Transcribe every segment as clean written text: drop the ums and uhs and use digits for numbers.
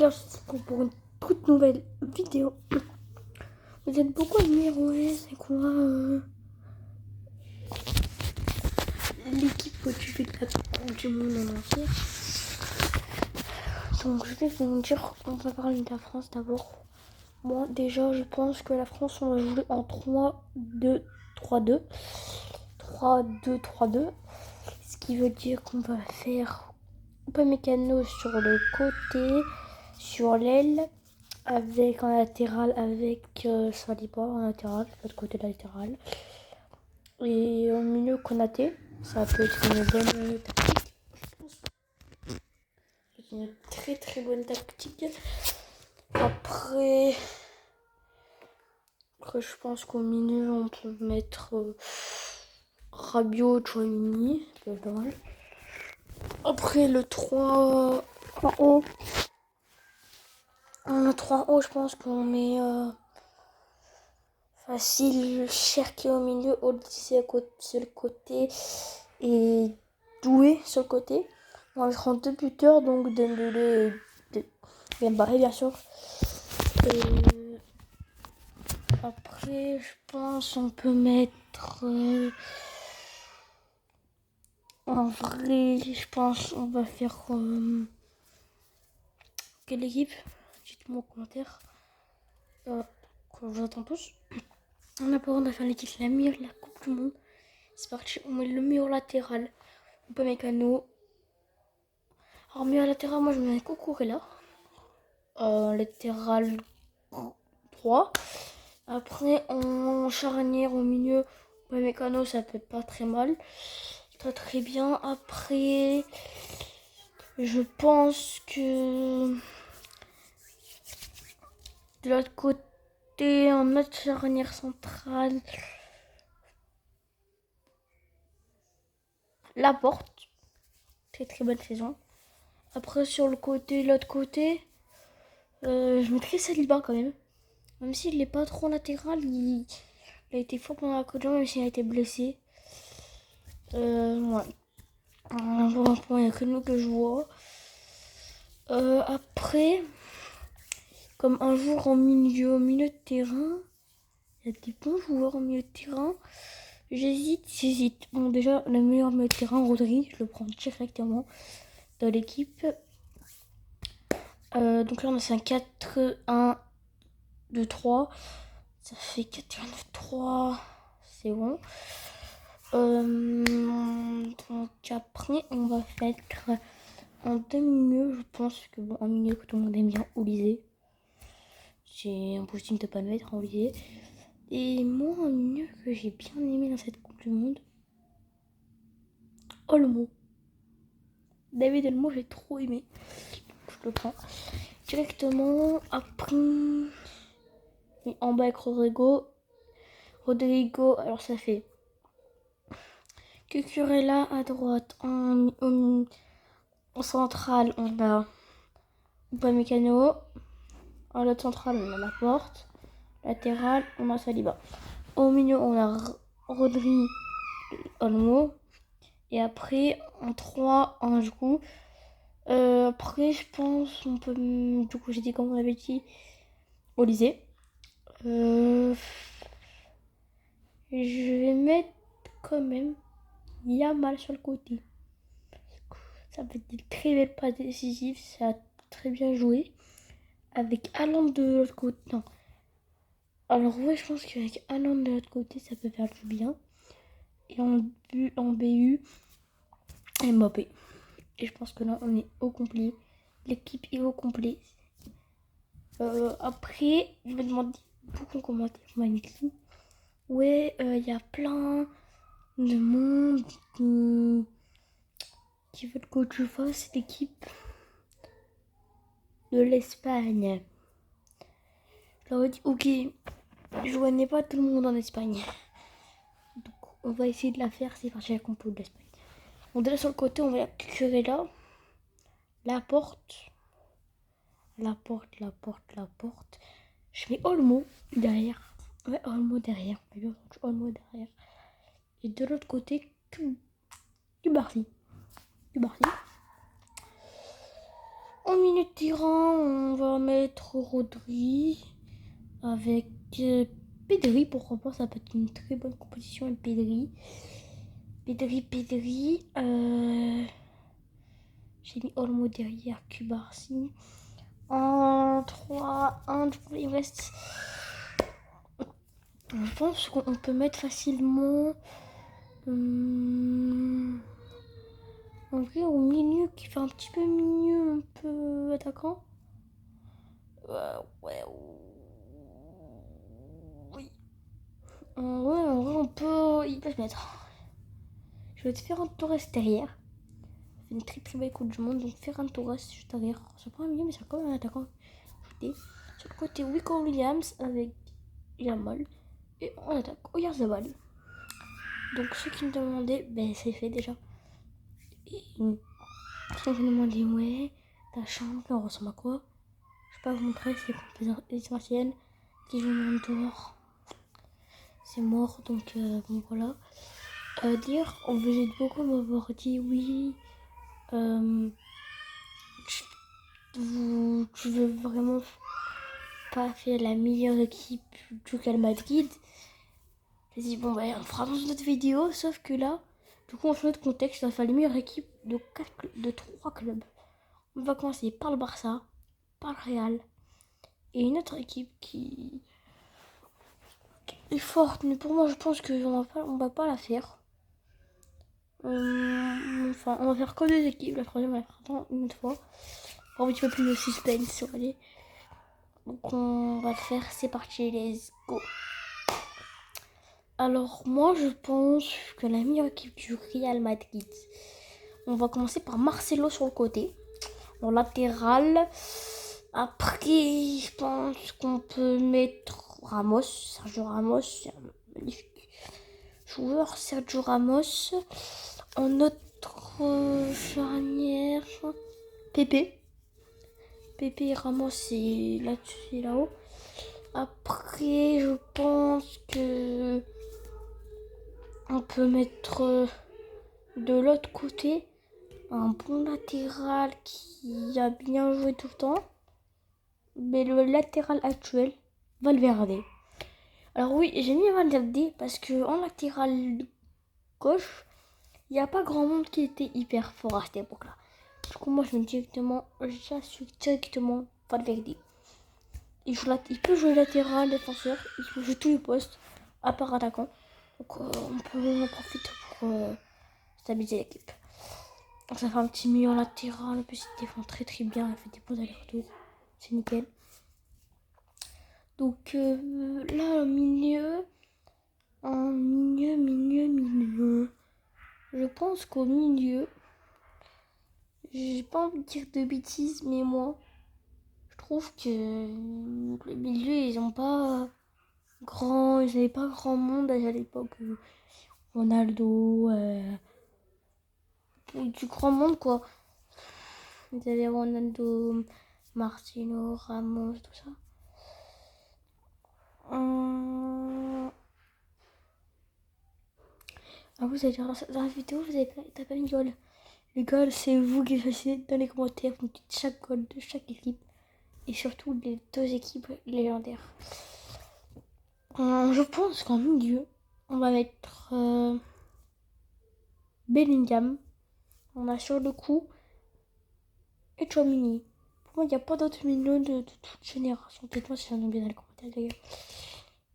dire pour une toute nouvelle vidéo. Vous êtes beaucoup à me dire, ouais, c'est quoi l'équipe que tu fais de la Coupe du Monde en entier. Donc je vais vous dire, on va parler de la France d'abord. Moi déjà je pense que la France on va jouer en 3-2-3-2. 3-2-3-2. Ce qui veut dire qu'on va faire Upamecano sur le côté, sur l'aile, avec un latéral avec Saliba en latéral, l'autre côté latéral. Et au milieu Konaté, ça peut être une bonne tactique. C'est une très très bonne tactique. Après je pense qu'au milieu on peut mettre Rabiot, Chouamini, c'est pas mal. Après le 3 en haut. Le 3 en haut, je pense qu'on met facile Cherki au milieu, Odyssey sur le côté et Doué sur le côté. On mettra deux buteurs, donc Dembélé et Mbappé bien sûr. Et après, je pense on peut mettre en vrai, je pense on va faire quelle équipe? Dites-moi en commentaire. Je vous attends tous. On a pas on a fait l'équipe la meilleure de la Coupe du Monde. C'est parti, on met le meilleur latéral. Upamecano. Alors meilleur latéral, moi je mets Cucurella. Latéral 3. Après en charnière au milieu, Upamecano ça peut pas très mal. Très bien. Après je pense que de l'autre côté, en notre charnière centrale, Laporte. Très très bonne saison. Après sur le côté, l'autre côté, je mettrais Saliba quand même. Même s'il n'est pas trop latéral, il a été fort pendant la Coupe du Monde, même s'il a été blessé. Ouais. Pour l'instant, il n'y a que nous que je vois. Après, comme un joueur au milieu de terrain, il y a des bons joueurs au milieu de terrain. J'hésite. Bon, déjà, le meilleur milieu de terrain, Rodri, je le prends directement dans l'équipe. Donc là, on a fait un 4-1-2-3. Ça fait 4-1-2-3. C'est bon. Donc après, on va faire en deux milieux. Je pense que bon, en milieu que tout le monde aime bien, Olysée. C'est impossible de pas le mettre en Olysée. Et moi, un milieu que j'ai bien aimé dans cette Coupe du Monde, Olmo. David Olmo, j'ai trop aimé. Je le prends directement. Après, en bas avec Rodrigo. Alors ça fait Cucurella à droite. En centrale, on a Upamecano. En l'autre centrale, on a Laporte. Latéral, on a Saliba. Au milieu, on a Rodri, Olmo. Et après, en 3, un coup. Après, je pense, on peut. Du coup, j'ai dit, comme on avait dit, Olysée. Je vais mettre quand même Yamal sur le côté. Ça fait des très belles passes décisives. Ça a très bien joué. Avec Haaland de l'autre côté. Non. Alors, ouais, je pense qu'avec Haaland de l'autre côté, ça peut faire du bien. Et en BU, Mbappé. Et je pense que là, on est au complet. L'équipe est au complet. Après, je me demande beaucoup en commentaire. Ouais, il y a plein de monde qui veut que tu fasses l'équipe de l'Espagne. Je leur ai dit, ok, je connais pas tout le monde en Espagne. Donc, on va essayer de la faire. C'est parti avec un peu de l'Espagne. On déjà sur le côté, on va la Cucurella. Laporte. Je mets Olmo derrière. Ouais, Olmo derrière. Olmo derrière. Et de l'autre côté, du Barty. En milieu de terrain, on va mettre Rodri avec Pedri. Pourquoi pas, ça peut être une très bonne composition avec Pedri. Pedri. J'ai mis Olmo derrière, Cubarsi. En 3-1, du coup, il reste. Je pense qu'on peut mettre facilement. En vrai, au milieu, qui fait un petit peu milieu, un peu attaquant. Ouais. Oui. En vrai, il peut se mettre. Je vais te faire un Torres derrière. Il fait une très très belle Coupe du Monde, donc faire un Torres juste derrière. C'est pas un milieu, mais c'est quand même un attaquant. Sur le côté, Rico Williams avec Jamal. Et on attaque Oyarzabal. Donc ceux qui me demandaient, ben c'est fait déjà. Et ceux qui me demandaient, ouais, ta chambre, elle ressemble à quoi? Je vais pas vous montrer, c'est essentiel. Si je me dehors, c'est mort, donc bon voilà. Dire, vous êtes beaucoup m'avoir dit oui. Tu veux vraiment pas faire la meilleure équipe du Real Madrid? J'ai dit bon ben on fera dans une autre vidéo, sauf que là, du coup on change de contexte, on va faire les meilleures équipes de 3 clubs. On va commencer par le Barça, par le Real, et une autre équipe qui est forte, mais pour moi je pense qu'on va pas la faire. Enfin, on va faire que 2 équipes, la troisième on la fera une autre fois. Pour un petit peu plus de suspense, allez. Donc on va faire, c'est parti, let's go. Alors moi je pense que la meilleure équipe du Real Madrid, on va commencer par Marcelo sur le côté, en latéral. Après je pense qu'on peut mettre Sergio Ramos, c'est un magnifique joueur, Sergio Ramos. En autre charnière, Pepe et Ramos, c'est là-dessus, c'est là-haut. Après je pense que on peut mettre de l'autre côté un bon latéral qui a bien joué tout le temps. Mais le latéral actuel, Valverde. Alors oui, j'ai mis Valverde parce que en latéral gauche, il n'y a pas grand monde qui était hyper fort à cette époque-là. Du coup, moi, j'assume directement Valverde. Il peut jouer latéral, défenseur, il peut jouer tous les postes, à part attaquant. Donc on peut en profiter pour stabiliser l'équipe. Donc ça fait un petit milieu latéral, en plus il défend très très bien, il fait des bons allers-retours, c'est nickel. Donc là au milieu, je pense qu'au milieu, j'ai pas envie de dire de bêtises, mais moi, je trouve que le milieu ils avaient pas grand monde à l'époque. Ronaldo, du grand monde quoi. Vous avez Ronaldo, Martino, Ramos, tout ça. Ah, vous allez dans la vidéo, t'as pas mis goal. Les goals, c'est vous qui choisissez dans les commentaires. Vous dites chaque goal de chaque équipe. Et surtout les 2 équipes légendaires. Je pense qu'en milieu, on va mettre Bellingham. On a sur le coup et Tchouaméni. Pour moi, il n'y a pas d'autres milieux de toute génération. Dites-moi si j'en ai bien dans les commentaires d'ailleurs.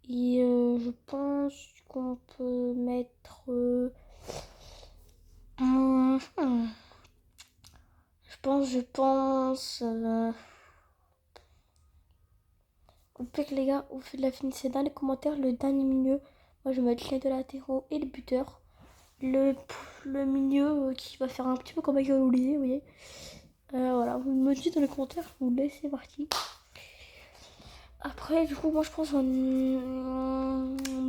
Et je pense qu'on peut mettre. Je pense. Au pire, les gars, vous faites la finissez dans les commentaires le dernier milieu. Moi, je vais mettre les 2 latéraux et le buteur. Le milieu qui va faire un petit peu comme avec Olivier, vous voyez. Voilà, vous me dites dans les commentaires, je vous laisse, c'est parti. Après, du coup, moi je pense en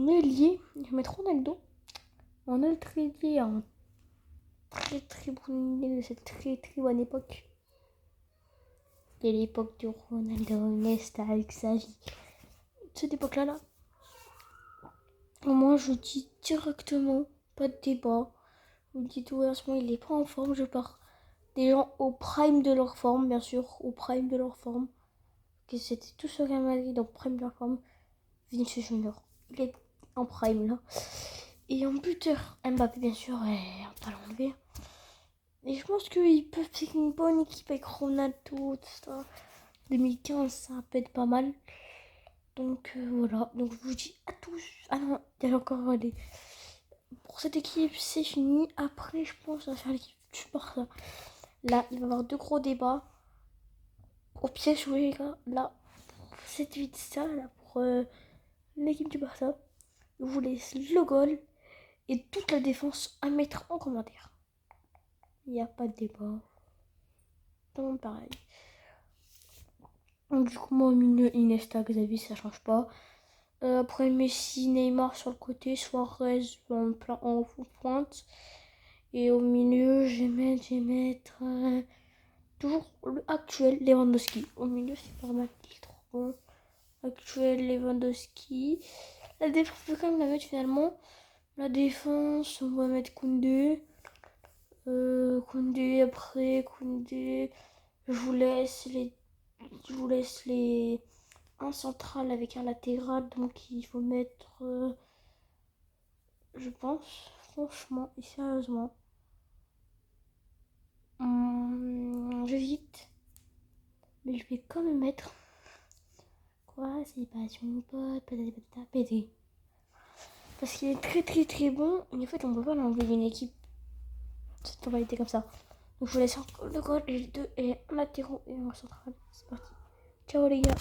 ailier, je vais mettre Ronaldo. En autre ailier, un très très bon ailier de cette très très bonne époque. Et l'époque de Ronaldo, Nesta avec sa vie. Cette époque-là, là. Moi je dis directement, pas de débat. Vous dites, ouais, en ce moment il est pas en forme, je pars des gens au prime de leur forme, bien sûr, au prime de leur forme. que c'était tout sur Real Madrid en première forme. Vinicius Junior, il est en prime là. Et en buteur, Mbappé bien sûr, on va pas l'enlever. Et je pense qu'ils peuvent faire une bonne équipe avec Ronaldo, tout ça. 2015, ça peut être pas mal. Donc voilà, donc je vous dis à tous. Ah non, il y a encore des... Pour cette équipe, c'est fini. Après, je pense qu'on va faire l'équipe du Barça. Là, il va y avoir 2 gros débats. Au piège, oui les gars. Là, pour cette vidéo, ça, là, pour l'équipe du Barça. Je vous laisse le goal et toute la défense à mettre en commentaire. Il n'y a pas de débat. Tout le monde pareil. Donc, du coup, moi, au milieu, Iniesta, Xavi, ça change pas. Après, Messi, Neymar sur le côté, Suarez en pointe. Et au milieu, je vais mettre toujours le actuel Lewandowski. Au milieu, c'est pas mal, il est trop bon. Actuel Lewandowski. La défense, je peux quand même la mettre finalement. La défense, on va mettre Koundé. Koundé, après Koundé. Je vous laisse les un central avec un latéral. Donc il faut mettre, je pense, franchement et sérieusement. J'hésite. Mais je vais quand même mettre. Quoi? C'est pas son pote, patata, PD. Parce qu'il est très très très bon. Et en fait, on peut pas l'enlever d'une équipe. Cette formalité comme ça. Donc je vous laisse encore le goal et les deux et un latéraux et un central. C'est parti. Ciao les gars.